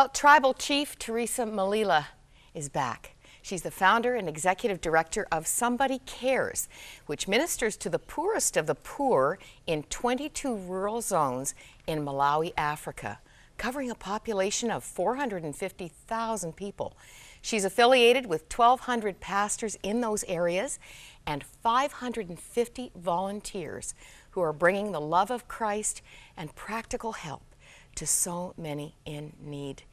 Well, Tribal Chief Theresa Malila is back. She's the founder and executive director of Somebody Cares, which ministers to the poorest of the poor in 22 rural zones in Malawi, Africa, covering a population of 450,000 people. She's affiliated with 1,200 pastors in those areas and 550 volunteers who are bringing the love of Christ and practical help to so many in need.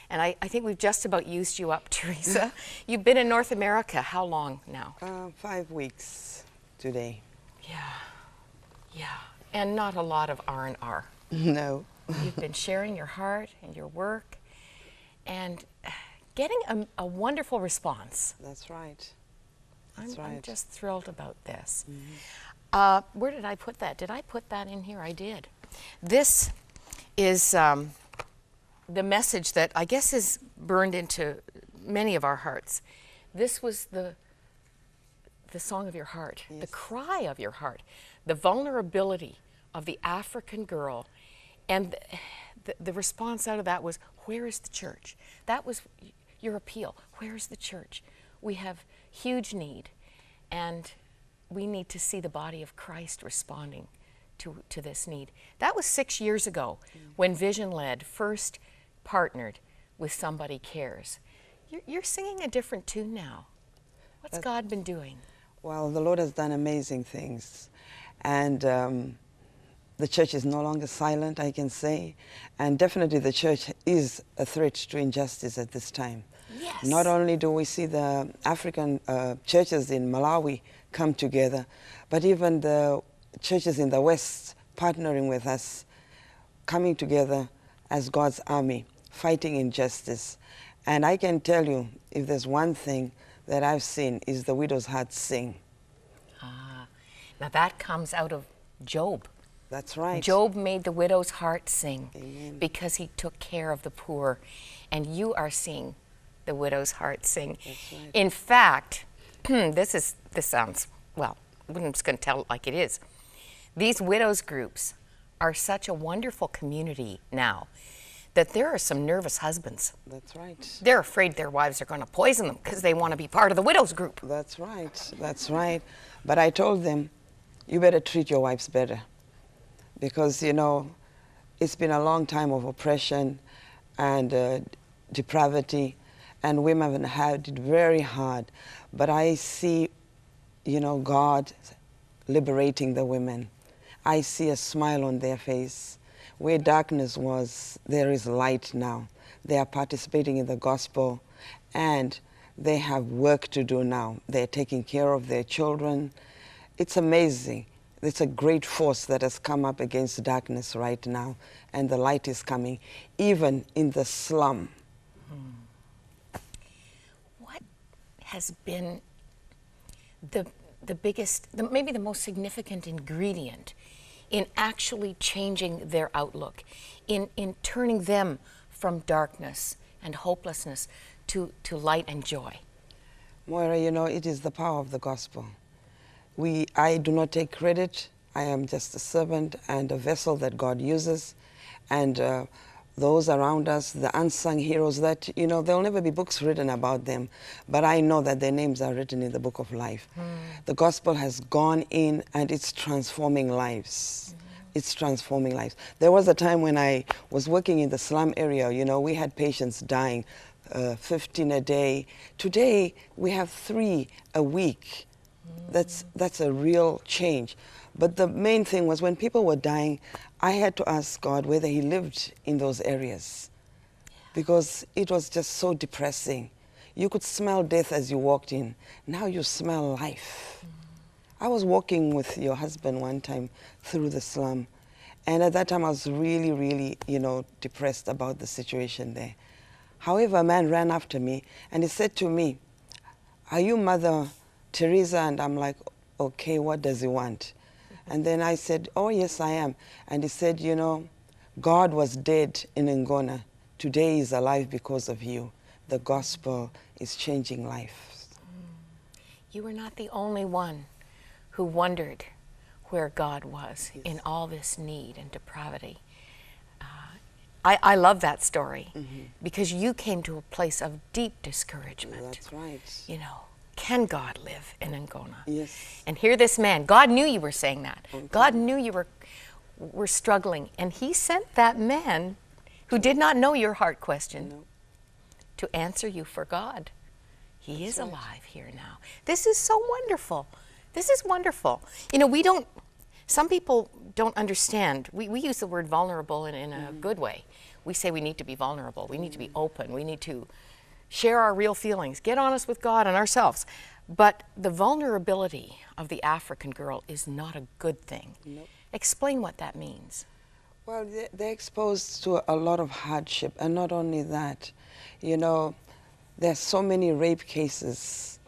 And I think we've just about used you up, Theresa. You've been in North America how long now? 5 weeks today. Yeah. And not a lot of R&R. No. You've been sharing your heart and your work and getting a wonderful response. That's right. I'm just thrilled about this. Mm-hmm. Where did I put that? Did I put that in here? I did. This is the message that I guess is burned into many of our hearts. This was the song of your heart, yes. The cry of your heart, the vulnerability of the African girl. And the response out of that was, where is the church? That was your appeal. Where is the church? We have huge need, and we need to see the body of Christ responding to this need. That was 6 years ago when Vision Led first partnered with Somebody Cares. You're singing a different tune now. What's God been doing? Well, the Lord has done amazing things, and the church is no longer silent, I can say, and definitely the church is a threat to injustice at this time. Yes. Not only do we see the African churches in Malawi come together, but even the churches in the West partnering with us, coming together as God's army, fighting injustice. And I can tell you, if there's one thing that I've seen, is the widow's heart sing. Now that comes out of Job. That's right. Job made the widow's heart sing. Amen. Because he took care of the poor. And you are seeing the widow's heart sing. That's right. In fact, this sounds, well, I'm just going to tell it like it is. These widows groups are such a wonderful community now that there are some nervous husbands. That's right. They're afraid their wives are going to poison them because they want to be part of the widows group. That's right. That's right. But I told them, you better treat your wives better. Because, you know, it's been a long time of oppression and depravity, and women have had it very hard. But I see, you know, God liberating the women. I see a smile on their face. Where darkness was, there is light now. They are participating in the gospel, and they have work to do now. They're taking care of their children. It's amazing. It's a great force that has come up against darkness right now, and the light is coming, even in the slum. What has been the biggest, maybe the most significant ingredient in actually changing their outlook, in turning them from darkness and hopelessness to light and joy? Moira, you know, it is the power of the gospel. I do not take credit. I am just a servant and a vessel that God uses. And those around us, the unsung heroes that, you know, there'll never be books written about them, but I know that their names are written in the book of life. The gospel has gone in and it's transforming lives. It's transforming lives. There was a time when I was working in the slum area, you know, we had patients dying, 15 a day. Today, we have 3 a week. That's a real change. But the main thing was when people were dying, I had to ask God whether he lived in those areas, because it was just so depressing. You could smell death as you walked in. Now you smell life. I was walking with your husband one time through the slum, and at that time I was really, really, you know, depressed about the situation there. However, a man ran after me and he said to me, "Are you Mother Theresa?" And I'm like, okay, what does he want? And then I said, oh, yes, I am. And he said, you know, God was dead in Ngona. Today he's alive because of you. The gospel is changing lives. You were not the only one who wondered where God was in all this need and depravity. I love that story because you came to a place of deep discouragement. That's right. You know, can God live in Ngona? Yes. And here this man, God knew you were saying that. Okay. God knew you were struggling. And he sent that man who did not know your heart question to answer you for God. He is alive here now. This is so wonderful. This is wonderful. You know, some people don't understand. We use the word vulnerable in a good way. We say we need to be vulnerable. We need to be open. We need to share our real feelings, get honest with God and ourselves. But the vulnerability of the African girl is not a good thing. Nope. Explain what that means. Well, they're exposed to a lot of hardship, and not only that, you know, there's so many rape cases,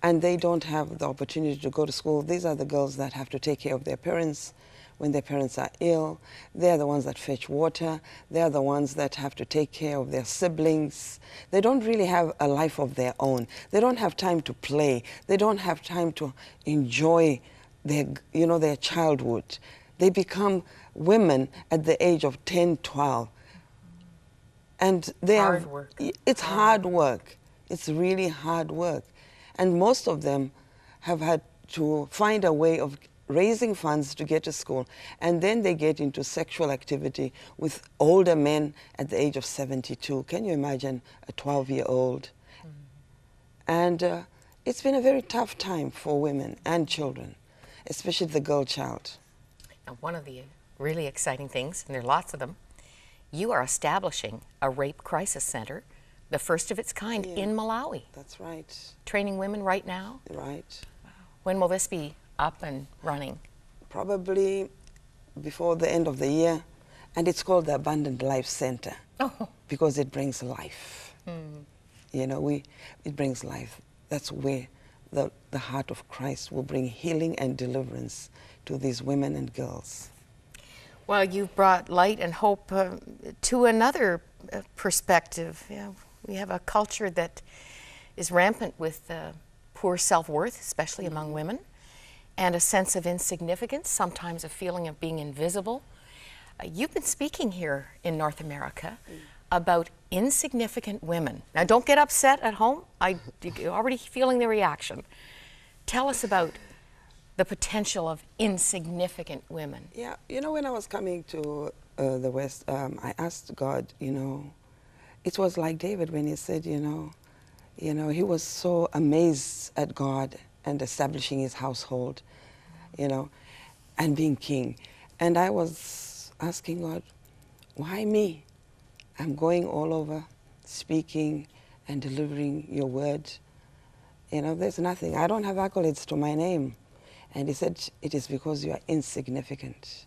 and they don't have the opportunity to go to school. These are the girls that have to take care of their parents when their parents are ill. They're the ones that fetch water. They're the ones that have to take care of their siblings. They don't really have a life of their own. They don't have time to play. They don't have time to enjoy their, you know, their childhood. They become women at the age of 10, 12. And they Hard work. It's hard work. It's really hard work. And most of them have had to find a way of raising funds to get to school. And then they get into sexual activity with older men at the age of 72. Can you imagine a 12-year-old? And it's been a very tough time for women and children, especially the girl child. Now, one of the really exciting things, and there are lots of them, you are establishing a rape crisis center, the first of its kind in Malawi. That's right. Training women right now? Right. When will this be up and running? Probably before the end of the year. And it's called the Abundant Life Center because it brings life. You know, it brings life. That's where the heart of Christ will bring healing and deliverance to these women and girls. Well, you've brought light and hope to another perspective. Yeah, we have a culture that is rampant with poor self-worth, especially among women, and a sense of insignificance, sometimes a feeling of being invisible. You've been speaking here in North America about insignificant women. Now, don't get upset at home. You're already feeling the reaction. Tell us about the potential of insignificant women. Yeah, you know, when I was coming to the West, I asked God, you know, it was like David when he said, you know, he was so amazed at God and establishing his household, you know, and being king. And I was asking God, why me? I'm going all over speaking and delivering your word. You know, there's nothing. I don't have accolades to my name. And he said, it is because you are insignificant.